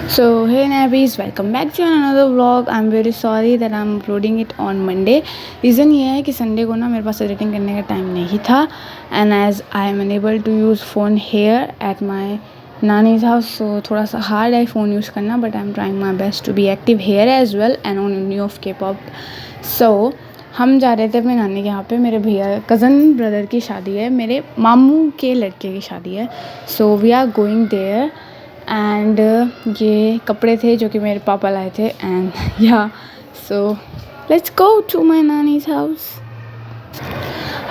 So hey Nabbies, welcome back to another vlog. I'm very sorry that I'm uploading it on Monday. Reason ये है कि Sunday को ना मेरे पास editing करने का टाइम नहीं था and as I am unable to use phone here at my nannies house, so थोड़ा सा हार्ड है फ़ोन यूज़ करना, but I am trying my best to be active here as well and on new of K-pop. So हम जा रहे थे अपने नानी के यहाँ पे. मेरे भैया कज़न ब्रदर की शादी है, मेरे मामू के लड़के की शादी है. So we are going there and ये कपड़े थे जो कि मेरे पापा लाए थे एंड या so let's go to my nannies house.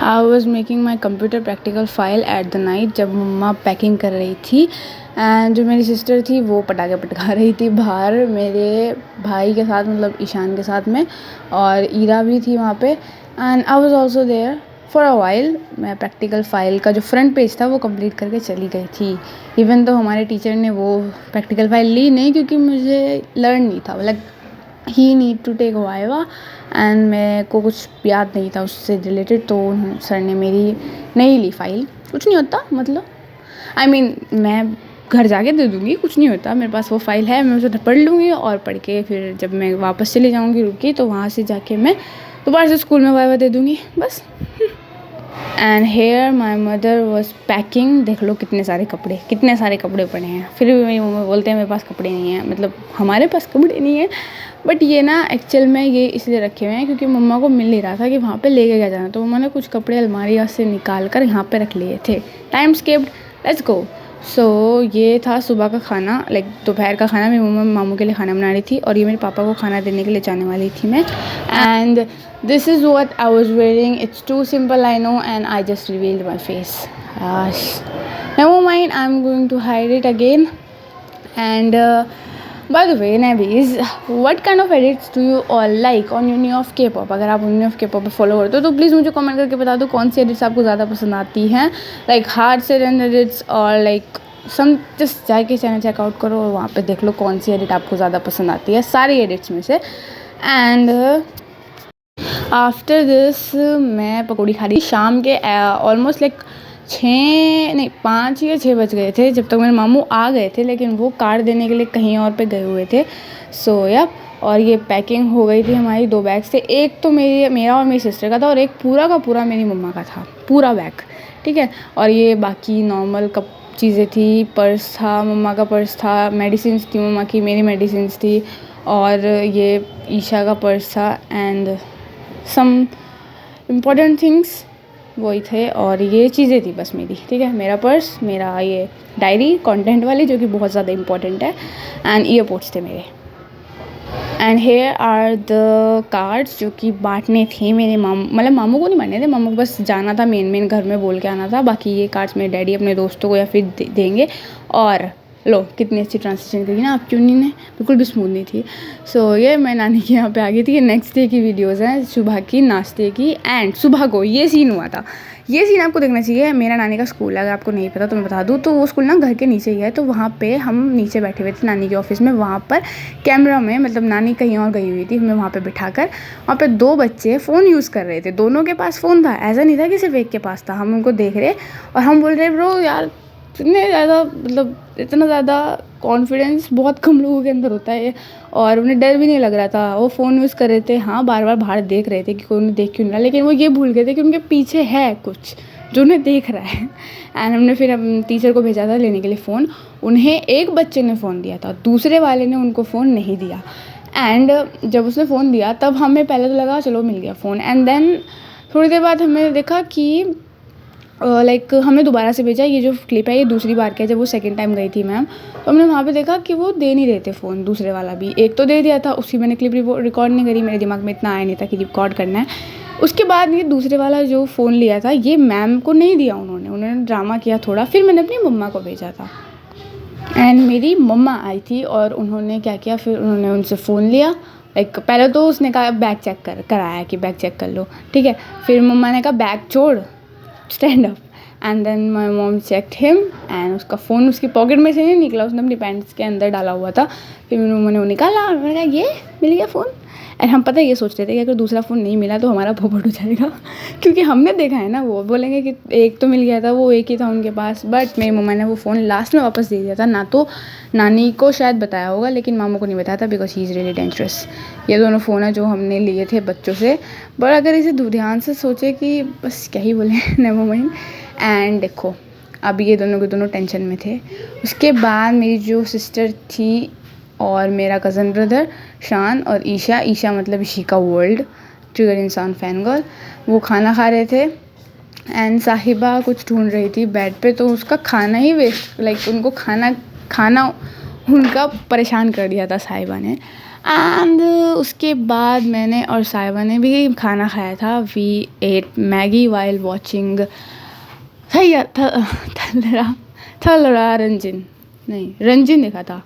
I was making my computer practical file at the night जब मम्मा पैकिंग कर रही थी एंड जो मेरी सिस्टर थी वो पटाखे पटका रही थी बाहर मेरे भाई के साथ, मतलब ईशान के साथ में, और ईरा भी थी वहाँ पे and I was also there for a while. मैं प्रैक्टिकल फ़ाइल का जो फ्रंट पेज था वो कंप्लीट करके चली गई थी. इवन तो हमारे टीचर ने वो प्रैक्टिकल फ़ाइल ली नहीं क्योंकि मुझे लर्न नहीं था, like he need to take viva and मेरे को कुछ याद नहीं था उससे रिलेटेड, तो सर ने मेरी नहीं ली फ़ाइल. कुछ नहीं होता, मतलब आई मीन मैं घर जाके दे दूँगी, कुछ नहीं होता. मेरे पास वो फ़ाइल है, मैं उसे पढ़ लूँगी और पढ़ के फिर जब मैं वापस चली जाऊँगी रुकी तो वहाँ से जाके मैं दोबारा से स्कूल में वाइवा दे दूँगी बस. And here my mother was packing. देख लो कितने सारे कपड़े पड़े हैं. फिर भी मेरी मम्मी बोलते हैं मेरे पास कपड़े नहीं हैं, मतलब हमारे पास कपड़े नहीं हैं, बट ये ना एक्चुअल में ये इसलिए रखे हुए हैं क्योंकि मम्मा को मिल नहीं रहा था कि वहाँ पे लेके क्या जाना, तो मम्मा ने कुछ कपड़े अलमारी से निकाल कर यहाँ पे रख लिए थे. Time skipped, let's go. So ये था सुबह का खाना, लाइक दोपहर का खाना. मेरी मम्मा मामू के लिए खाना बना रही थी और ये मेरे पापा को खाना देने के लिए जाने वाली थी मैं. And this is what I was wearing. It's too simple, I know, and I just revealed my face. Gosh. Never mind, I'm going to hide it again. And by the way, Nabbies, what kind of edits do you all like on Uni of K-pop? अगर आप Uni of K-pop पे follow करते हो तो please मुझे comment करके बता दो कौन सी एडिट्स आपको ज़्यादा पसंद आती हैं, लाइक हार्ड से रन एडिट्स और लाइक सम. जस्ट जाके चैनल चेकआउट करो और वहाँ पे देख लो कौन सी एडिट आपको ज़्यादा पसंद आती है सारी एडिट्स में से. एंड आफ्टर दिस मैं पकौड़ी खा रही. शाम के ऑलमोस्ट लाइक 5 या 6 बज गए थे जब तक मेरे मामू आ गए थे, लेकिन वो कार्ड देने के लिए कहीं और पे गए हुए थे. सो या और ये पैकिंग हो गई थी हमारी 2 बैग से. एक तो मेरा और मेरी सिस्टर का था और एक पूरा का पूरा मेरी मम्मा का था, पूरा बैग, ठीक है. और ये बाकी नॉर्मल कप चीज़ें थी. पर्स था, मम्मा का पर्स था, मेडिसिन्स थी मम्मा की, मेरी मेडिसिन्स थी, और ये ईशा का पर्स था एंड सम इम्पॉर्टेंट थिंग्स वही थे. और ये चीज़ें थी बस मेरी, ठीक है. मेरा पर्स, मेरा ये डायरी कंटेंट वाली जो कि बहुत ज़्यादा इम्पॉर्टेंट है, एंड ईयरपोड्स थे मेरे. And here are the cards जो कि बांटने थे मेरे मतलब मामू को नहीं बांटने थे, मामू को बस जाना था मेन घर में बोल के आना था. बाकी ये कार्ड्स मेरे डैडी अपने दोस्तों को या फिर देंगे. और लो कितनी अच्छी ट्रांसलेशन करी ना आपकी उन्हीं ने, बिल्कुल भी स्मूथ नहीं थी. सो ये मैं नानी के यहाँ पे आ गई थी. ये नेक्स्ट डे की वीडियोज़ हैं, सुबह की नाश्ते की. एंड सुबह को ये सीन हुआ था, ये सीन आपको देखना चाहिए. मेरा नानी का स्कूल है, अगर आपको नहीं पता तो मैं बता दूँ, तो वो स्कूल ना घर के नीचे ही है. तो वहाँ पे हम नीचे बैठे हुए थे नानी के ऑफिस में. वहाँ पर कैमरा में, मतलब नानी कहीं और गई हुई थी, हमें वहाँ पे बिठा कर वहाँ पे 2 बच्चे फ़ोन यूज़ कर रहे थे. दोनों के पास फ़ोन था, ऐसा नहीं था कि सिर्फ एक के पास था. हम उनको देख रहे और हम बोल रहे ब्रो यार इतने ज़्यादा, मतलब इतना ज़्यादा कॉन्फिडेंस बहुत कम लोगों के अंदर होता है. और उन्हें डर भी नहीं लग रहा था, वो फ़ोन यूज़ कर रहे थे. हाँ, बार बार बाहर देख रहे थे कि कोई उन्हें देख क्यों नहीं रहा, लेकिन वो ये भूल गए थे कि उनके पीछे है कुछ जो उन्हें देख रहा है. एंड हमने फिर टीचर को भेजा था लेने के लिए फ़ोन. उन्हें एक बच्चे ने फ़ोन दिया था, दूसरे वाले ने उनको फ़ोन नहीं दिया. एंड जब उसने फ़ोन दिया तब हमें पहले तो लगा चलो मिल गया फ़ोन. एंड देन थोड़ी देर बाद हमने देखा कि लाइक हमने दोबारा से भेजा. ये जो क्लिप है ये दूसरी बार का है, जब वो सेकंड टाइम गई थी मैम, तो हमने वहाँ पे देखा कि वो दे नहीं रहे थे फ़ोन. दूसरे वाला भी, एक तो दे दिया था, उसकी मैंने क्लिप रिकॉर्ड नहीं करी, मेरे दिमाग में इतना आया नहीं था कि रिकॉर्ड करना है. उसके बाद ये दूसरे वाला जो फ़ोन लिया था ये मैम को नहीं दिया उन्होंने ड्रामा किया थोड़ा. फिर मैंने अपनी मम्मा को भेजा था एंड मेरी मम्मा आई थी और उन्होंने क्या किया, फिर उन्होंने उनसे फ़ोन लिया. लाइक पहले तो उसने कहा बैग चेक कराया कि बैग चेक कर लो, ठीक है. फिर मम्मा ने कहा बैग छोड़, stand up. And then my mom checked him and उसका फ़ोन उसकी पॉकेट में से नहीं निकला, उसने अपनी पैंट्स के अंदर डाला हुआ था. फिर मेरी मम्मा ने वो निकाला और मैंने कहा ये मिल गया फ़ोन। एंड हम पता है ये सोचते थे कि अगर दूसरा फ़ोन नहीं मिला तो हमारा पोपट हो जाएगा क्योंकि हमने देखा है ना, वो बोलेंगे कि एक तो मिल गया था, वो एक ही था उनके पास। बट मेरी मम्मा ने वो फ़ोन लास्ट में वापस दे दिया था। ना तो नानी को शायद बताया होगा लेकिन मामू को नहीं बताया था, because he is really dangerous. ये दोनों फ़ोन है जो हमने लिए थे बच्चों से। बट अगर इसे ध्यान से सोचे कि बस क्या ही बोले नेवर माइंड। एंड देखो अब ये दोनों के दोनों टेंशन में थे। उसके बाद मेरी जो सिस्टर थी और मेरा कज़न ब्रदर शान और ईशा मतलब इशिका वर्ल्ड ट्रिगर इंसान फैन गर्ल, वो खाना खा रहे थे। एंड साहिबा कुछ ढूंढ रही थी बेड पे, तो उसका खाना ही वेस्ट, लाइक उनको खाना उनका परेशान कर दिया था साहिबा ने। एंड उसके बाद मैंने और साहिबा ने भी खाना खाया था। We ate Maggi while watching थलरा रंजिन देखा था,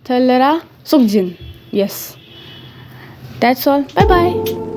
थलरा सुखजिन। Yes, that's all, bye bye.